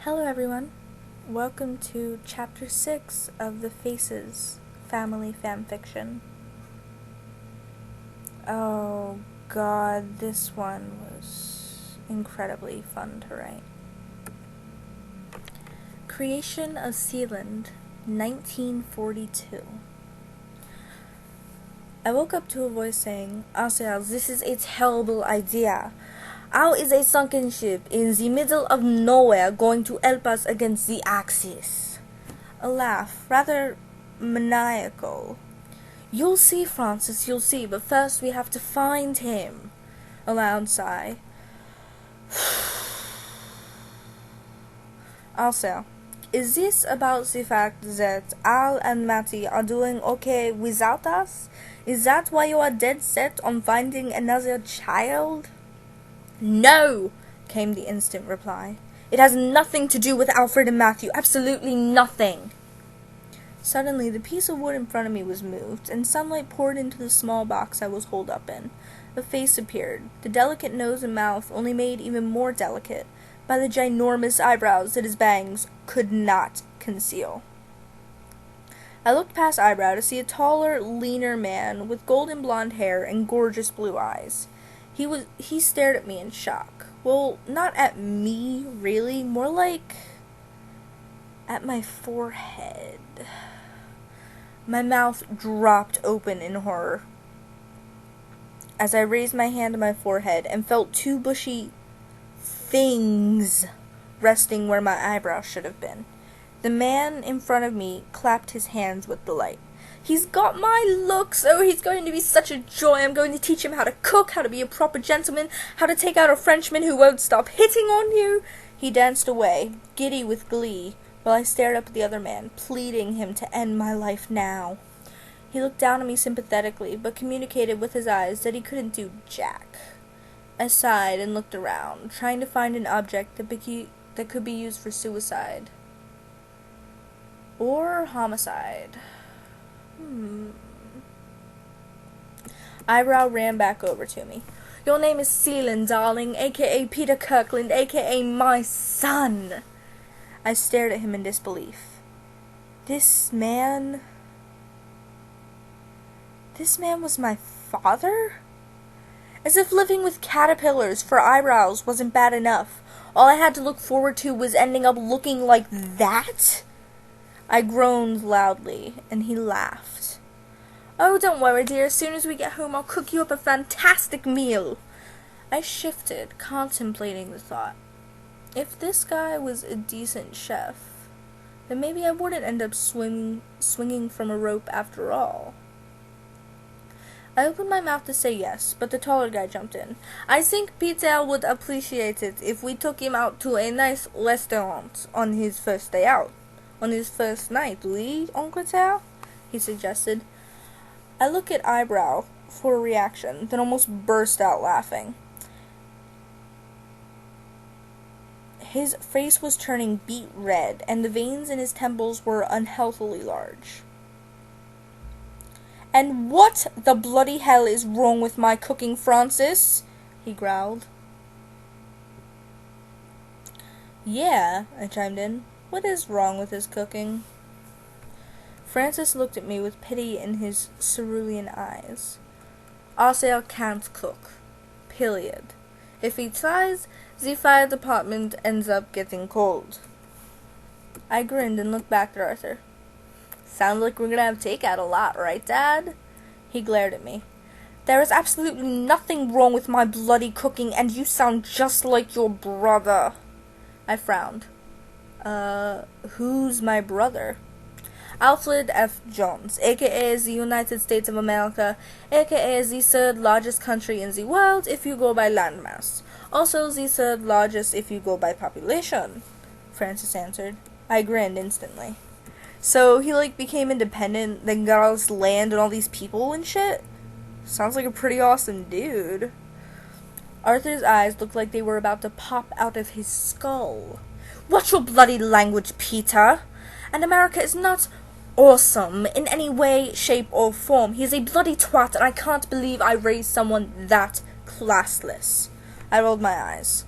Hello everyone, welcome to Chapter 6 of the Faces family fanfiction. Oh god, this one was incredibly fun to write. Creation of Sealand, 1942. I woke up to a voice saying, Asiel, this is a terrible idea. How is a sunken ship in the middle of nowhere going to help us against the Axis? A laugh, rather maniacal. You'll see, Francis, you'll see, but first we have to find him. A loud sigh. Also, is this about the fact that Al and Matty are doing okay without us? Is that why you are dead set on finding another child? No, came the instant reply. It has nothing to do with Alfred and Matthew, absolutely nothing. Suddenly, the piece of wood in front of me was moved, and sunlight poured into the small box I was holed up in. A face appeared, the delicate nose and mouth only made even more delicate by the ginormous eyebrows that his bangs could not conceal. I looked past Eyebrow to see a taller, leaner man with golden blonde hair and gorgeous blue eyes. He stared at me in shock. Well, not at me, really, more like at my forehead. My mouth dropped open in horror as I raised my hand to my forehead and felt two bushy things resting where my eyebrow should have been. The man in front of me clapped his hands with delight. He's got my looks. Oh, he's going to be such a joy. I'm going to teach him how to cook, how to be a proper gentleman, how to take out a Frenchman who won't stop hitting on you. He danced away, giddy with glee, while I stared up at the other man, pleading him to end my life now. He looked down at me sympathetically, but communicated with his eyes that he couldn't do jack. I sighed and looked around, trying to find an object that could be used for suicide. Or homicide. Eyebrow ran back over to me. Your name is Sealand, darling, a.k.a. Peter Kirkland, a.k.a. my son. I stared at him in disbelief. This man was my father? As if living with caterpillars for eyebrows wasn't bad enough. All I had to look forward to was ending up looking like that? I groaned loudly, and he laughed. Oh, don't worry, dear. As soon as we get home, I'll cook you up a fantastic meal. I shifted, contemplating the thought. If this guy was a decent chef, then maybe I wouldn't end up swinging from a rope after all. I opened my mouth to say yes, but the taller guy jumped in. I think Peter would appreciate it if we took him out to a nice restaurant on his first day out. On his first night, oui, Angleterre? He suggested. I looked at Eyebrow for a reaction, then almost burst out laughing. His face was turning beet red, and the veins in his temples were unhealthily large. And what the bloody hell is wrong with my cooking, Francis? He growled. Yeah, I chimed in. What is wrong with his cooking? Francis looked at me with pity in his cerulean eyes. Asiel can't cook. Period. If he tries, the fire department ends up getting cold. I grinned and looked back at Arthur. Sounds like we're gonna have takeout a lot, right, Dad? He glared at me. There is absolutely nothing wrong with my bloody cooking, and you sound just like your brother. I frowned. Who's my brother? Alfred F. Jones, a.k.a. the United States of America, a.k.a. the third largest country in the world if you go by landmass. Also the third largest if you go by population, Francis answered. I grinned instantly. So he, became independent, then got all this land and all these people and shit? Sounds like a pretty awesome dude. Arthur's eyes looked like they were about to pop out of his skull. Watch your bloody language, Peter! And America is not awesome in any way, shape, or form. He is a bloody twat, and I can't believe I raised someone that classless. I rolled my eyes.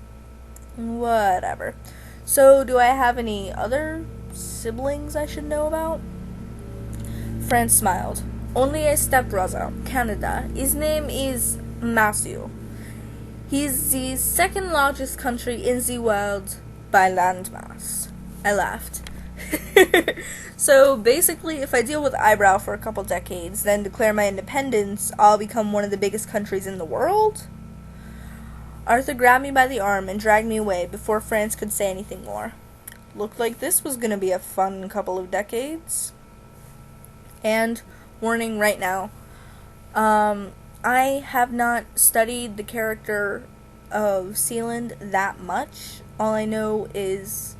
Whatever. So, do I have any other siblings I should know about? France smiled. Only a stepbrother, Canada. His name is Matthew. He's the second largest country in the world by landmass. I laughed. So basically, if I deal with eyebrow for a couple decades, then declare my independence, I'll become one of the biggest countries in the world? Arthur grabbed me by the arm and dragged me away before France could say anything more. Looked like this was gonna be a fun couple of decades. And, warning right now, I have not studied the character of Sealand that much. All I know is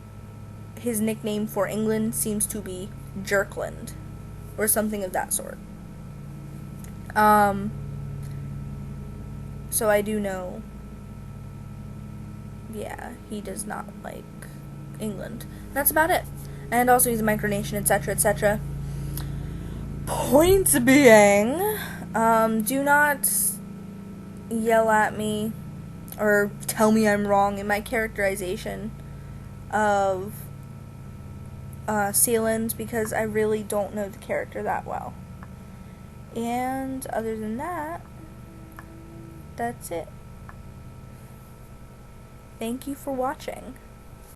his nickname for England seems to be Jerkland, or something of that sort. So I do know, yeah, he does not like England. That's about it. And also he's a micronation, etc., etc. Point being, do not yell at me or tell me I'm wrong in my characterization of Sealand, because I really don't know the character that well. And other than that, that's it. Thank you for watching.